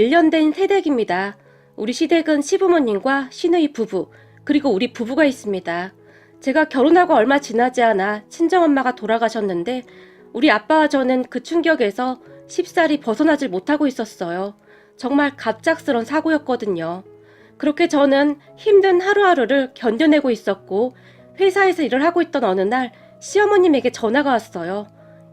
1년 된 새댁입니다. 우리 시댁은 시부모님과 시누이 부부, 그리고 우리 부부가 있습니다. 제가 결혼하고 얼마 지나지 않아 친정엄마가 돌아가셨는데 우리 아빠와 저는 그 충격에서 쉽사리 벗어나질 못하고 있었어요. 정말 갑작스런 사고였거든요. 그렇게 저는 힘든 하루하루를 견뎌내고 있었고 회사에서 일을 하고 있던 어느 날 시어머님에게 전화가 왔어요.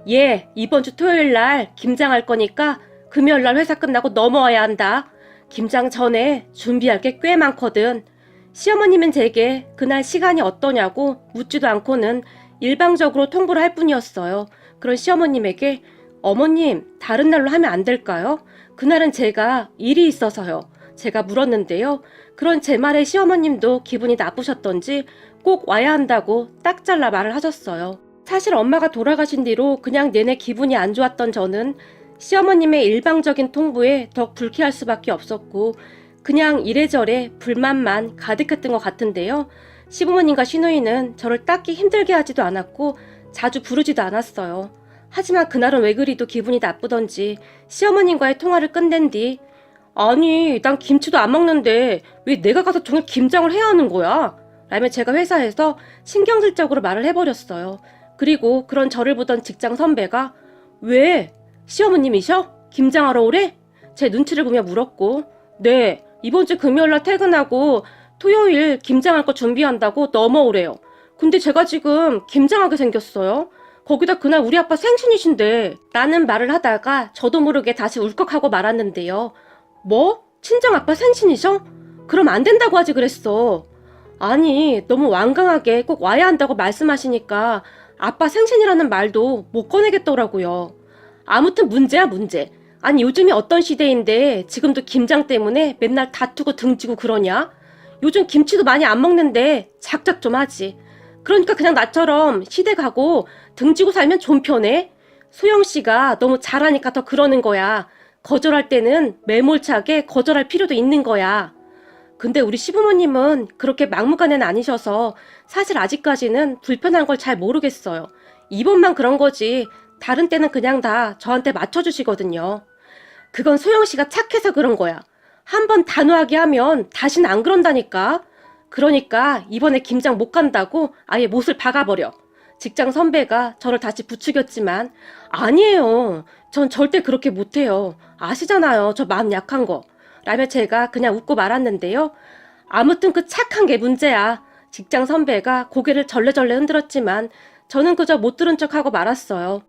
얘, 이번 주 토요일 날 김장할 거니까 금요일 날 회사 끝나고 넘어와야 한다. 김장 전에 준비할 게 꽤 많거든. 시어머님은 제게 그날 시간이 어떠냐고 묻지도 않고는 일방적으로 통보를 할 뿐이었어요. 그런 시어머님에게 어머님, 다른 날로 하면 안 될까요? 그날은 제가 일이 있어서요. 제가 물었는데요. 그런 제 말에 시어머님도 기분이 나쁘셨던지 꼭 와야 한다고 딱 잘라 말을 하셨어요. 사실 엄마가 돌아가신 뒤로 그냥 내내 기분이 안 좋았던 저는 시어머님의 일방적인 통보에 더 불쾌할 수밖에 없었고 그냥 이래저래 불만만 가득했던 것 같은데요. 시부모님과 시누이는 저를 딱히 힘들게 하지도 않았고 자주 부르지도 않았어요. 하지만 그날은 왜 그리도 기분이 나쁘던지 시어머님과의 통화를 끝낸 뒤 아니, 난 김치도 안 먹는데 왜 내가 가서 종일 김장을 해야 하는 거야? 라며 제가 회사에서 신경질적으로 말을 해버렸어요. 그리고 그런 저를 보던 직장 선배가 왜? 시어머님이셔? 김장하러 오래? 제 눈치를 보며 물었고 네, 이번 주 금요일날 퇴근하고 토요일 김장할 거 준비한다고 넘어오래요. 근데 제가 지금 김장하게 생겼어요. 거기다 그날 우리 아빠 생신이신데 라는 말을 하다가 저도 모르게 다시 울컥하고 말았는데요. 뭐? 친정아빠 생신이셔? 그럼 안 된다고 하지 그랬어. 아니, 너무 완강하게 꼭 와야 한다고 말씀하시니까 아빠 생신이라는 말도 못 꺼내겠더라고요. 아무튼 문제야 문제. 아니 요즘이 어떤 시대인데 지금도 김장 때문에 맨날 다투고 등지고 그러냐? 요즘 김치도 많이 안 먹는데 작작 좀 하지. 그러니까 그냥 나처럼 시댁 가고 등지고 살면 좀 편해. 소영씨가 너무 잘하니까 더 그러는 거야. 거절할 때는 매몰차게 거절할 필요도 있는 거야. 근데 우리 시부모님은 그렇게 막무가내는 아니셔서 사실 아직까지는 불편한 걸 잘 모르겠어요. 이번만 그런 거지 다른 때는 그냥 다 저한테 맞춰주시거든요. 그건 소영씨가 착해서 그런 거야. 한번 단호하게 하면 다시는 안 그런다니까. 그러니까 이번에 김장 못 간다고 아예 못을 박아버려. 직장 선배가 저를 다시 부추겼지만 아니에요. 전 절대 그렇게 못해요. 아시잖아요. 저 마음 약한 거. 라며 제가 그냥 웃고 말았는데요. 아무튼 그 착한 게 문제야. 직장 선배가 고개를 절레절레 흔들었지만 저는 그저 못 들은 척하고 말았어요.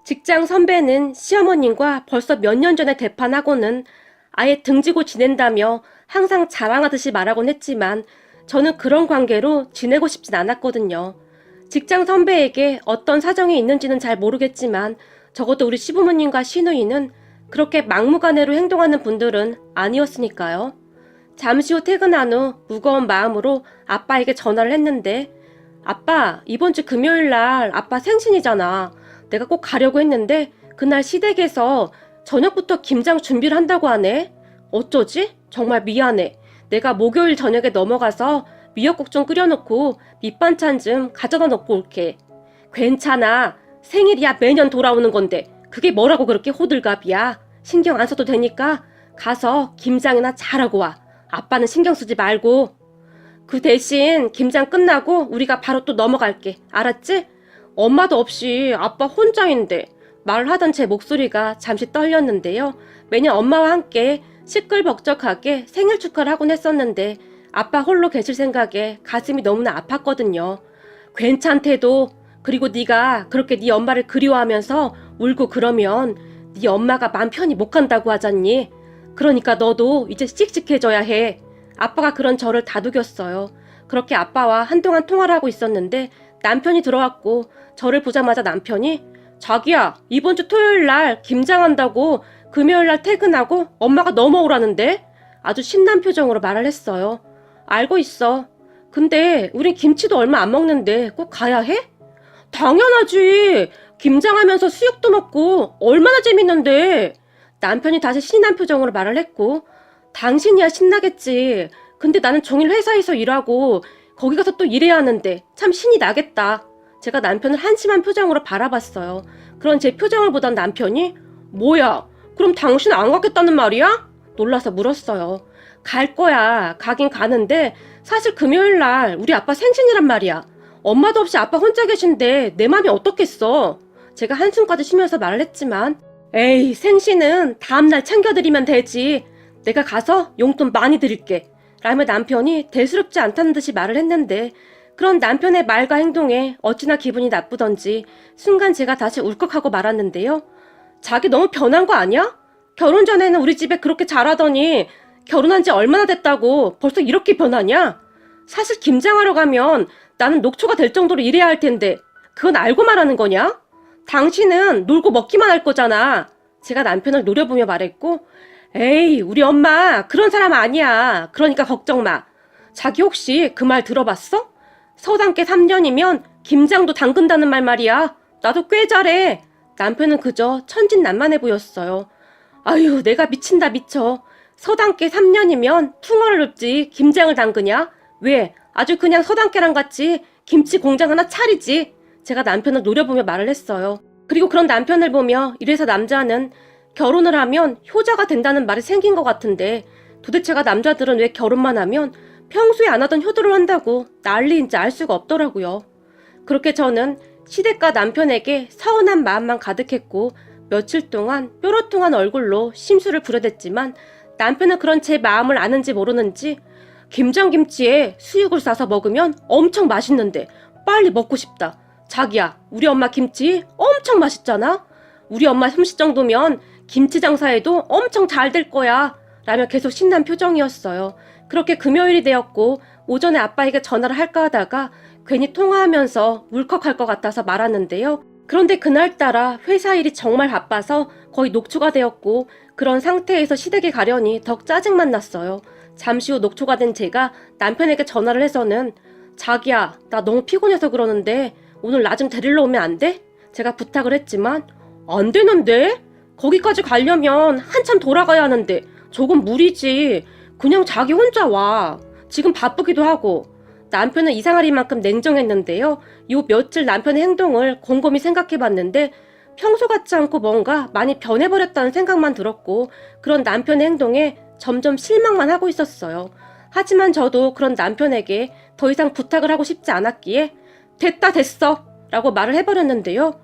직장 선배는 시어머님과 벌써 몇 년 전에 대판하고는 아예 등지고 지낸다며 항상 자랑하듯이 말하곤 했지만 저는 그런 관계로 지내고 싶진 않았거든요. 직장 선배에게 어떤 사정이 있는지는 잘 모르겠지만 적어도 우리 시부모님과 시누이는 그렇게 막무가내로 행동하는 분들은 아니었으니까요. 잠시 후 퇴근한 후 무거운 마음으로 아빠에게 전화를 했는데 아빠, 이번 주 금요일 날 아빠 생신이잖아. 내가 꼭 가려고 했는데 그날 시댁에서 저녁부터 김장 준비를 한다고 하네. 어쩌지? 정말 미안해. 내가 목요일 저녁에 넘어가서 미역국 좀 끓여놓고 밑반찬 좀 가져다 놓고 올게. 괜찮아. 생일이야 매년 돌아오는 건데 그게 뭐라고 그렇게 호들갑이야. 신경 안 써도 되니까 가서 김장이나 잘하고 와. 아빠는 신경 쓰지 말고. 그 대신 김장 끝나고 우리가 바로 또 넘어갈게. 알았지? 엄마도 없이 아빠 혼자인데 말을 하던 제 목소리가 잠시 떨렸는데요. 매년 엄마와 함께 시끌벅적하게 생일 축하를 하곤 했었는데 아빠 홀로 계실 생각에 가슴이 너무나 아팠거든요. 괜찮대도. 그리고 네가 그렇게 네 엄마를 그리워하면서 울고 그러면 네 엄마가 맘 편히 못 간다고 하잖니. 그러니까 너도 이제 씩씩해져야 해. 아빠가 그런 저를 다독였어요. 그렇게 아빠와 한동안 통화를 하고 있었는데 남편이 들어왔고 저를 보자마자 남편이 자기야, 이번 주 토요일 날 김장한다고 금요일 날 퇴근하고 엄마가 넘어오라는데? 아주 신난 표정으로 말을 했어요. 알고 있어. 근데 우린 김치도 얼마 안 먹는데 꼭 가야 해? 당연하지. 김장하면서 수육도 먹고 얼마나 재밌는데. 남편이 다시 신난 표정으로 말을 했고 당신이야 신나겠지. 근데 나는 종일 회사에서 일하고 거기 가서 또 일해야 하는데 참 신이 나겠다. 제가 남편을 한심한 표정으로 바라봤어요. 그런 제 표정을 보던 남편이 뭐야? 그럼 당신 안 가겠다는 말이야? 놀라서 물었어요. 갈 거야. 가긴 가는데 사실 금요일 날 우리 아빠 생신이란 말이야. 엄마도 없이 아빠 혼자 계신데 내 맘이 어떻겠어. 제가 한숨까지 쉬면서 말을 했지만 에이 생신은 다음날 챙겨드리면 되지. 내가 가서 용돈 많이 드릴게. 라며 남편이 대수롭지 않다는 듯이 말을 했는데 그런 남편의 말과 행동에 어찌나 기분이 나쁘던지 순간 제가 다시 울컥하고 말았는데요. 자기 너무 변한 거 아니야? 결혼 전에는 우리 집에 그렇게 잘하더니 결혼한 지 얼마나 됐다고 벌써 이렇게 변하냐? 사실 김장하러 가면 나는 녹초가 될 정도로 일해야 할 텐데 그건 알고 말하는 거냐? 당신은 놀고 먹기만 할 거잖아. 제가 남편을 노려보며 말했고 에이 우리 엄마 그런 사람 아니야. 그러니까 걱정 마. 자기 혹시 그 말 들어봤어? 서당계 3년이면 김장도 담근다는 말 말이야. 나도 꽤 잘해. 남편은 그저 천진난만해 보였어요. 아유 내가 미친다 미쳐. 서당계 3년이면 풍어를 읊지 김장을 담그냐? 왜? 아주 그냥 서당계랑 같이 김치 공장 하나 차리지. 제가 남편을 노려보며 말을 했어요. 그리고 그런 남편을 보며 이래서 남자는 결혼을 하면 효자가 된다는 말이 생긴 것 같은데 도대체가 남자들은 왜 결혼만 하면 평소에 안 하던 효도를 한다고 난리인지 알 수가 없더라고요. 그렇게 저는 시댁과 남편에게 서운한 마음만 가득했고 며칠 동안 뾰로통한 얼굴로 심술을 부려댔지만 남편은 그런 제 마음을 아는지 모르는지 김장김치에 수육을 싸서 먹으면 엄청 맛있는데 빨리 먹고 싶다. 자기야, 우리 엄마 김치 엄청 맛있잖아? 우리 엄마 솜씨 정도면 김치 장사에도 엄청 잘 될 거야. 라며 계속 신난 표정이었어요. 그렇게 금요일이 되었고 오전에 아빠에게 전화를 할까 하다가 괜히 통화하면서 울컥할 것 같아서 말았는데요. 그런데 그날따라 회사 일이 정말 바빠서 거의 녹초가 되었고 그런 상태에서 시댁에 가려니 더 짜증만 났어요. 잠시 후 녹초가 된 제가 남편에게 전화를 해서는 자기야, 나 너무 피곤해서 그러는데 오늘 나 좀 데리러 오면 안 돼? 제가 부탁을 했지만 안 되는데? 거기까지 가려면 한참 돌아가야 하는데 조금 무리지. 그냥 자기 혼자 와. 지금 바쁘기도 하고. 남편은 이상하리만큼 냉정했는데요. 요 며칠 남편의 행동을 곰곰이 생각해봤는데 평소 같지 않고 뭔가 많이 변해버렸다는 생각만 들었고 그런 남편의 행동에 점점 실망만 하고 있었어요. 하지만 저도 그런 남편에게 더 이상 부탁을 하고 싶지 않았기에 됐다 됐어 라고 말을 해버렸는데요.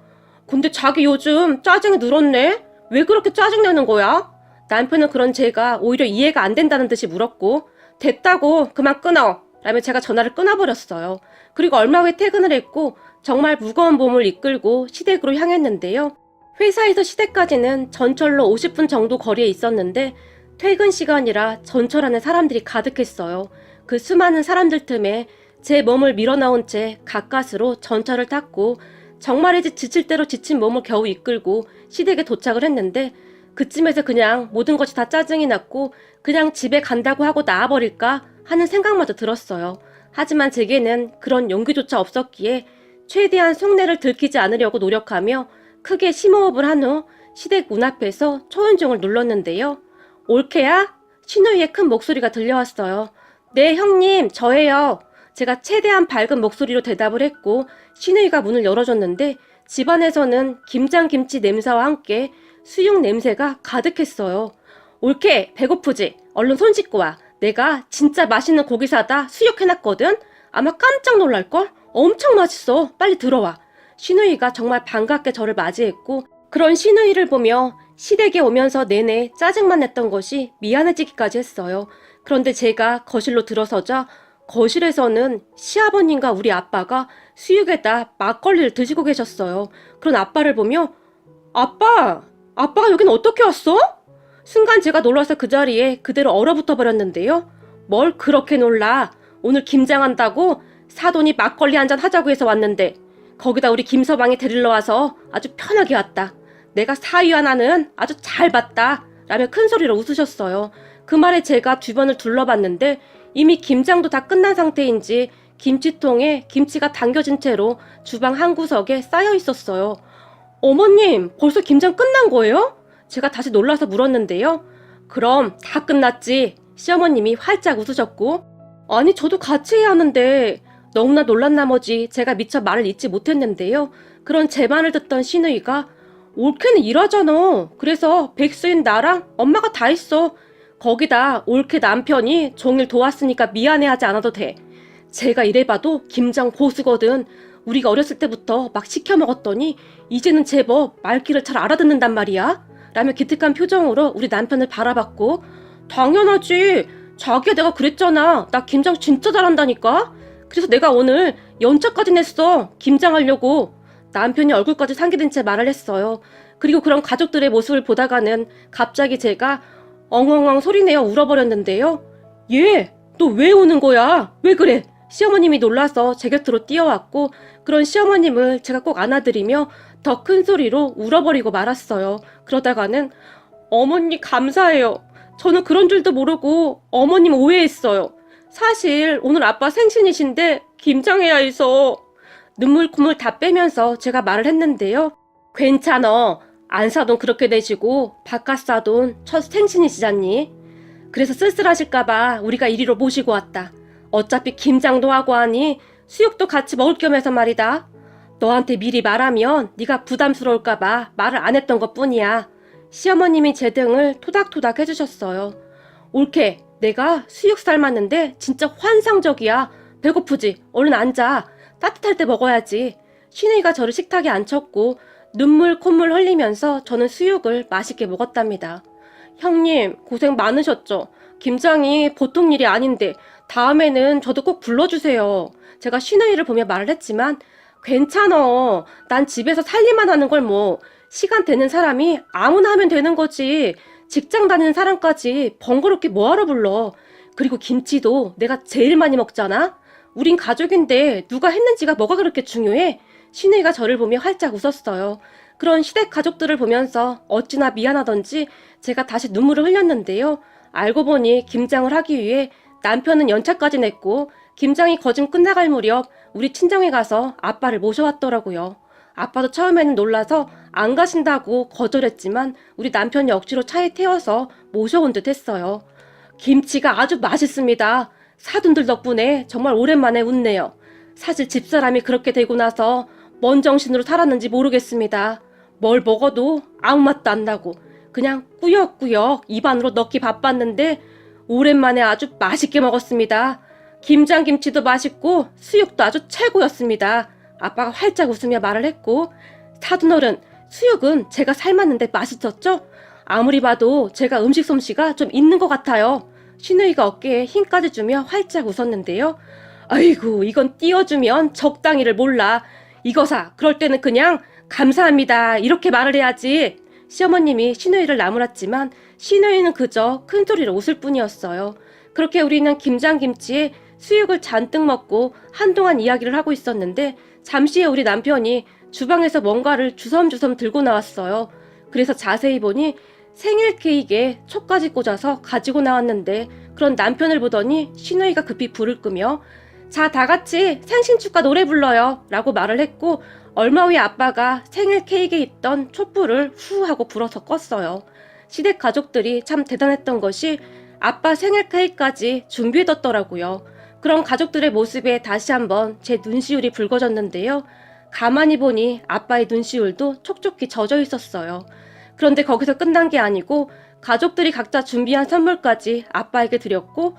근데 자기 요즘 짜증이 늘었네? 왜 그렇게 짜증내는 거야? 남편은 그런 제가 오히려 이해가 안 된다는 듯이 물었고 됐다고 그만 끊어 라며 제가 전화를 끊어버렸어요. 그리고 얼마 후에 퇴근을 했고 정말 무거운 몸을 이끌고 시댁으로 향했는데요. 회사에서 시댁까지는 전철로 50분 정도 거리에 있었는데 퇴근 시간이라 전철 안에 사람들이 가득했어요. 그 수많은 사람들 틈에 제 몸을 밀어넣은 채 가까스로 전철을 탔고 정말이지 지칠 대로 지친 몸을 겨우 이끌고 시댁에 도착을 했는데 그쯤에서 그냥 모든 것이 다 짜증이 났고 그냥 집에 간다고 하고 나와버릴까 하는 생각마저 들었어요. 하지만 제게는 그런 용기조차 없었기에 최대한 속내를 들키지 않으려고 노력하며 크게 심호흡을 한 후 시댁 문 앞에서 초인종을 눌렀는데요. 올케야? 신우이의 큰 목소리가 들려왔어요. 네 형님 저예요. 제가 최대한 밝은 목소리로 대답을 했고 신우이가 문을 열어줬는데 집안에서는 김장김치 냄새와 함께 수육 냄새가 가득했어요. 올케 배고프지? 얼른 손 씻고 와. 내가 진짜 맛있는 고기 사다 수육 해놨거든? 아마 깜짝 놀랄걸? 엄청 맛있어. 빨리 들어와. 신우이가 정말 반갑게 저를 맞이했고 그런 신우이를 보며 시댁에 오면서 내내 짜증만 냈던 것이 미안해지기까지 했어요. 그런데 제가 거실로 들어서자 거실에서는 시아버님과 우리 아빠가 수육에다 막걸리를 드시고 계셨어요. 그런 아빠를 보며 아빠가 여긴 어떻게 왔어? 순간 제가 놀라서 그 자리에 그대로 얼어붙어 버렸는데요. 뭘 그렇게 놀라? 오늘 김장한다고 사돈이 막걸리 한잔 하자고 해서 왔는데 거기다 우리 김서방이 데리러 와서 아주 편하게 왔다. 내가 사위 하나는 아주 잘 봤다. 라며 큰 소리로 웃으셨어요. 그 말에 제가 주변을 둘러봤는데 이미 김장도 다 끝난 상태인지 김치통에 김치가 담겨진 채로 주방 한 구석에 쌓여 있었어요. 어머님, 벌써 김장 끝난 거예요? 제가 다시 놀라서 물었는데요. 그럼 다 끝났지. 시어머님이 활짝 웃으셨고 아니 저도 같이 해야 하는데 너무나 놀란 나머지 제가 미처 말을 잇지 못했는데요. 그런 제 말을 듣던 신우이가 올케는 일하잖아. 그래서 백수인 나랑 엄마가 다 했어. 거기다 올케 남편이 종일 도왔으니까 미안해하지 않아도 돼. 제가 이래봐도 김장 고수거든. 우리가 어렸을 때부터 막 시켜 먹었더니 이제는 제법 말귀를 잘 알아듣는단 말이야. 라며 기특한 표정으로 우리 남편을 바라봤고, 당연하지. 자기야, 내가 그랬잖아. 나 김장 진짜 잘한다니까. 그래서 내가 오늘 연차까지 냈어. 김장하려고. 남편이 얼굴까지 상기된 채 말을 했어요. 그리고 그런 가족들의 모습을 보다가는 갑자기 제가 엉엉엉 소리내어 울어버렸는데요. 얘, 너 왜 우는 거야? 왜 그래? 시어머님이 놀라서 제 곁으로 뛰어왔고, 그런 시어머님을 제가 꼭 안아드리며 더 큰 소리로 울어버리고 말았어요. 그러다가는 어머니 감사해요. 저는 그런 줄도 모르고 어머님 오해했어요. 사실 오늘 아빠 생신이신데 김장해야 해서. 눈물 콧물 다 빼면서 제가 말을 했는데요. 괜찮어. 안 사돈 그렇게 내시고 바깥 사돈 첫 생신이시잖니. 그래서 쓸쓸하실까봐 우리가 이리로 모시고 왔다. 어차피 김장도 하고 하니 수육도 같이 먹을 겸해서 말이다. 너한테 미리 말하면 네가 부담스러울까봐 말을 안 했던 것뿐이야. 시어머님이 제 등을 토닥토닥 해주셨어요. 올케, 내가 수육 삶았는데 진짜 환상적이야. 배고프지? 얼른 앉아. 따뜻할 때 먹어야지. 신우이가 저를 식탁에 앉혔고 눈물 콧물 흘리면서 저는 수육을 맛있게 먹었답니다. 형님, 고생 많으셨죠? 김장이 보통 일이 아닌데 다음에는 저도 꼭 불러주세요. 제가 신우이를 보며 말을 했지만 괜찮어. 난 집에서 살림만 하는 걸 뭐. 시간 되는 사람이 아무나 하면 되는 거지. 직장 다니는 사람까지 번거롭게 뭐하러 불러. 그리고 김치도 내가 제일 많이 먹잖아. 우린 가족인데 누가 했는지가 뭐가 그렇게 중요해? 신우이가 저를 보며 활짝 웃었어요. 그런 시댁 가족들을 보면서 어찌나 미안하던지 제가 다시 눈물을 흘렸는데요. 알고 보니 김장을 하기 위해 남편은 연차까지 냈고 김장이 거진 끝나갈 무렵 우리 친정에 가서 아빠를 모셔왔더라고요. 아빠도 처음에는 놀라서 안 가신다고 거절했지만 우리 남편이 억지로 차에 태워서 모셔온 듯 했어요. 김치가 아주 맛있습니다. 사돈들 덕분에 정말 오랜만에 웃네요. 사실 집사람이 그렇게 되고 나서 뭔 정신으로 살았는지 모르겠습니다. 뭘 먹어도 아무 맛도 안 나고 그냥 꾸역꾸역 입안으로 넣기 바빴는데 오랜만에 아주 맛있게 먹었습니다. 김장김치도 맛있고 수육도 아주 최고였습니다. 아빠가 활짝 웃으며 말을 했고, 사돈어른, 수육은 제가 삶았는데 맛있었죠? 아무리 봐도 제가 음식 솜씨가 좀 있는 것 같아요. 신우이가 어깨에 힘까지 주며 활짝 웃었는데요. 아이고, 이건 띄워주면 적당히를 몰라. 이거사, 그럴 때는 그냥 감사합니다 이렇게 말을 해야지. 시어머님이 신우이를 나무랐지만 신우이는 그저 큰 소리로 웃을 뿐이었어요. 그렇게 우리는 김장김치에 수육을 잔뜩 먹고 한동안 이야기를 하고 있었는데 잠시 후에 우리 남편이 주방에서 뭔가를 주섬주섬 들고 나왔어요. 그래서 자세히 보니 생일 케이크에 촉까지 꽂아서 가지고 나왔는데 그런 남편을 보더니 신우이가 급히 불을 끄며 자, 다 같이 생신 축하 노래 불러요 라고 말을 했고 얼마 후에 아빠가 생일 케이크에 있던 촛불을 후 하고 불어서 껐어요. 시댁 가족들이 참 대단했던 것이 아빠 생일 케이크까지 준비해뒀더라고요. 그런 가족들의 모습에 다시 한번 제 눈시울이 붉어졌는데요. 가만히 보니 아빠의 눈시울도 촉촉히 젖어 있었어요. 그런데 거기서 끝난 게 아니고 가족들이 각자 준비한 선물까지 아빠에게 드렸고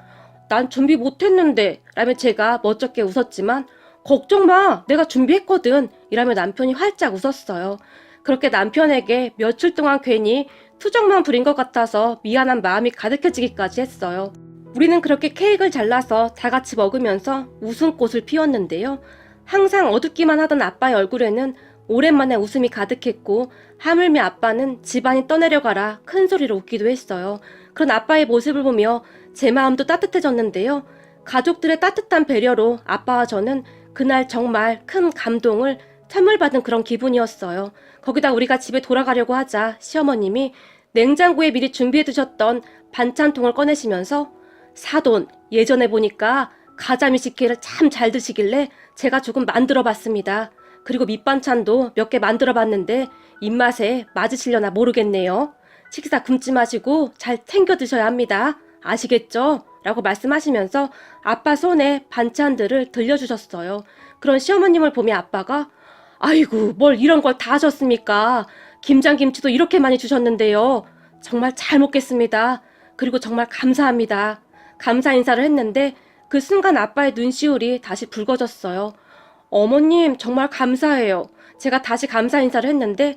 난 준비 못했는데 라며 제가 멋쩍게 웃었지만 걱정 마, 내가 준비했거든 이라며 남편이 활짝 웃었어요. 그렇게 남편에게 며칠 동안 괜히 투정만 부린 것 같아서 미안한 마음이 가득해지기까지 했어요. 우리는 그렇게 케이크를 잘라서 다 같이 먹으면서 웃음꽃을 피웠는데요. 항상 어둡기만 하던 아빠의 얼굴에는 오랜만에 웃음이 가득했고 하물며 아빠는 집안이 떠내려가라 큰 소리로 웃기도 했어요. 그런 아빠의 모습을 보며 제 마음도 따뜻해졌는데요. 가족들의 따뜻한 배려로 아빠와 저는 그날 정말 큰 감동을 선물 받은 그런 기분이었어요. 거기다 우리가 집에 돌아가려고 하자 시어머님이 냉장고에 미리 준비해 두셨던 반찬통을 꺼내시면서 사돈, 예전에 보니까 가자미 식혜를 참 잘 드시길래 제가 조금 만들어 봤습니다. 그리고 밑반찬도 몇 개 만들어 봤는데 입맛에 맞으시려나 모르겠네요. 식사 굶지 마시고 잘 챙겨 드셔야 합니다. 아시겠죠? 라고 말씀하시면서 아빠 손에 반찬들을 들려주셨어요. 그런 시어머님을 보며 아빠가 아이고 뭘 이런 걸 다 하셨습니까? 김장김치도 이렇게 많이 주셨는데요. 정말 잘 먹겠습니다. 그리고 정말 감사합니다. 감사 인사를 했는데 그 순간 아빠의 눈시울이 다시 붉어졌어요. 어머님 정말 감사해요. 제가 다시 감사 인사를 했는데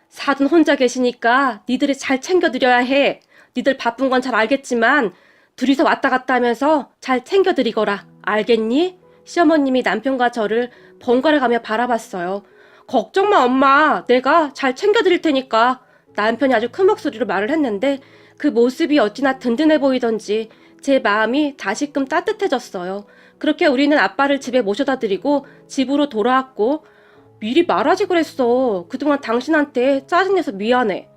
사돈 혼자 계시니까 니들이 잘 챙겨드려야 해. 니들 바쁜 건 잘 알겠지만 둘이서 왔다 갔다 하면서 잘 챙겨드리거라. 알겠니? 시어머님이 남편과 저를 번갈아 가며 바라봤어요. 걱정 마 엄마. 내가 잘 챙겨드릴 테니까. 남편이 아주 큰 목소리로 말을 했는데 그 모습이 어찌나 든든해 보이던지 제 마음이 다시금 따뜻해졌어요. 그렇게 우리는 아빠를 집에 모셔다 드리고 집으로 돌아왔고 미리 말하지 그랬어. 그동안 당신한테 짜증내서 미안해.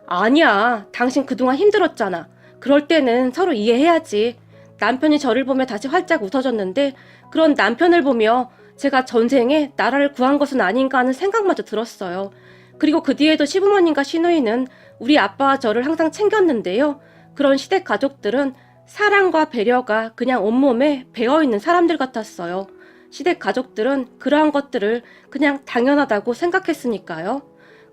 아니야. 당신 그동안 힘들었잖아. 그럴 때는 서로 이해해야지. 남편이 저를 보며 다시 활짝 웃어줬는데 그런 남편을 보며 제가 전생에 나라를 구한 것은 아닌가 하는 생각마저 들었어요. 그리고 그 뒤에도 시부모님과 시누이는 우리 아빠와 저를 항상 챙겼는데요. 그런 시댁 가족들은 사랑과 배려가 그냥 온몸에 배어있는 사람들 같았어요. 시댁 가족들은 그러한 것들을 그냥 당연하다고 생각했으니까요.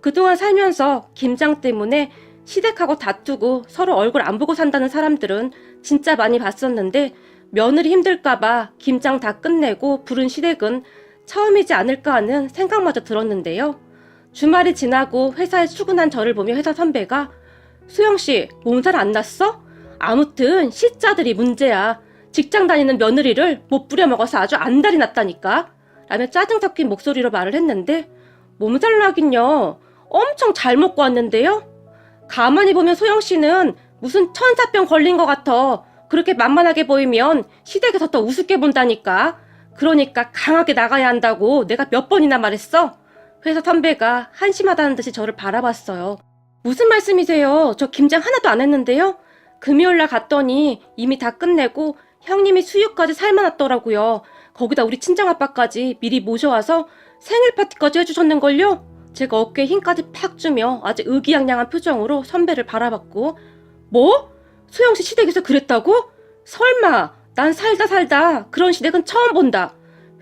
그동안 살면서 김장 때문에 시댁하고 다투고 서로 얼굴 안 보고 산다는 사람들은 진짜 많이 봤었는데 며느리 힘들까봐 김장 다 끝내고 부른 시댁은 처음이지 않을까 하는 생각마저 들었는데요. 주말이 지나고 회사에 출근한 저를 보며 회사 선배가 수영씨 몸살 안 났어? 아무튼 시자들이 문제야. 직장 다니는 며느리를 못 부려먹어서 아주 안달이 났다니까. 라며 짜증 섞인 목소리로 말을 했는데 몸살 나긴요. 엄청 잘 먹고 왔는데요. 가만히 보면 소영씨는 무슨 천사병 걸린 것 같아. 그렇게 만만하게 보이면 시댁에서 더 우습게 본다니까. 그러니까 강하게 나가야 한다고 내가 몇 번이나 말했어. 회사 선배가 한심하다는 듯이 저를 바라봤어요. 무슨 말씀이세요? 저 김장 하나도 안 했는데요. 금요일날 갔더니 이미 다 끝내고 형님이 수육까지 삶아놨더라고요. 거기다 우리 친정아빠까지 미리 모셔와서 생일 파티까지 해주셨는걸요. 제가 어깨에 힘까지 팍 주며 아주 의기양양한 표정으로 선배를 바라봤고 뭐? 소영씨 시댁에서 그랬다고? 설마 난 살다 그런 시댁은 처음 본다.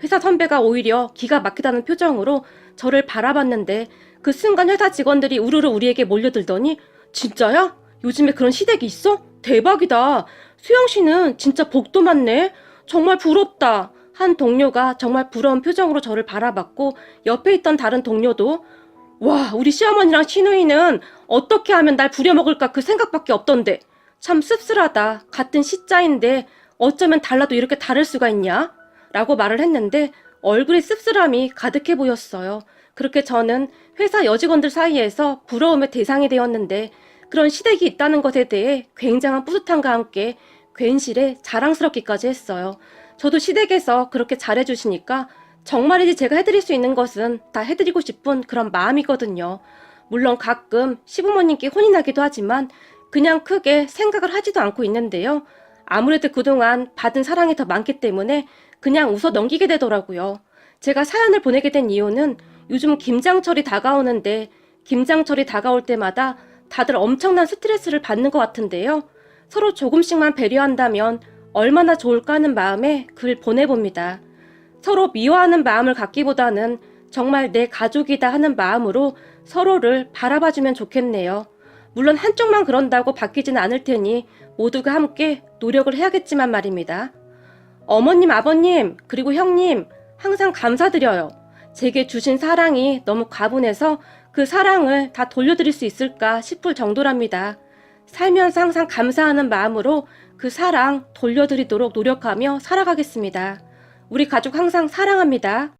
회사 선배가 오히려 기가 막히다는 표정으로 저를 바라봤는데 그 순간 회사 직원들이 우르르 우리에게 몰려들더니 진짜야? 요즘에 그런 시댁이 있어? 대박이다. 수영씨는 진짜 복도 많네. 정말 부럽다. 한 동료가 정말 부러운 표정으로 저를 바라봤고 옆에 있던 다른 동료도 와 우리 시어머니랑 시누이는 어떻게 하면 날 부려먹을까 그 생각밖에 없던데 참 씁쓸하다. 같은 시자인데 어쩌면 달라도 이렇게 다를 수가 있냐? 라고 말을 했는데 얼굴에 씁쓸함이 가득해 보였어요. 그렇게 저는 회사 여직원들 사이에서 부러움의 대상이 되었는데 그런 시댁이 있다는 것에 대해 굉장한 뿌듯함과 함께 괜시레 자랑스럽기까지 했어요. 저도 시댁에서 그렇게 잘해주시니까 정말이지 제가 해드릴 수 있는 것은 다 해드리고 싶은 그런 마음이거든요. 물론 가끔 시부모님께 혼이 나기도 하지만 그냥 크게 생각을 하지도 않고 있는데요. 아무래도 그동안 받은 사랑이 더 많기 때문에 그냥 웃어 넘기게 되더라고요. 제가 사연을 보내게 된 이유는 요즘 김장철이 다가오는데 김장철이 다가올 때마다 다들 엄청난 스트레스를 받는 것 같은데요. 서로 조금씩만 배려한다면 얼마나 좋을까 하는 마음에 글 보내봅니다. 서로 미워하는 마음을 갖기보다는 정말 내 가족이다 하는 마음으로 서로를 바라봐주면 좋겠네요. 물론 한쪽만 그런다고 바뀌지는 않을 테니 모두가 함께 노력을 해야겠지만 말입니다. 어머님, 아버님, 그리고 형님 항상 감사드려요. 제게 주신 사랑이 너무 과분해서 그 사랑을 다 돌려드릴 수 있을까 싶을 정도랍니다. 살면서 항상 감사하는 마음으로 그 사랑 돌려드리도록 노력하며 살아가겠습니다. 우리 가족 항상 사랑합니다.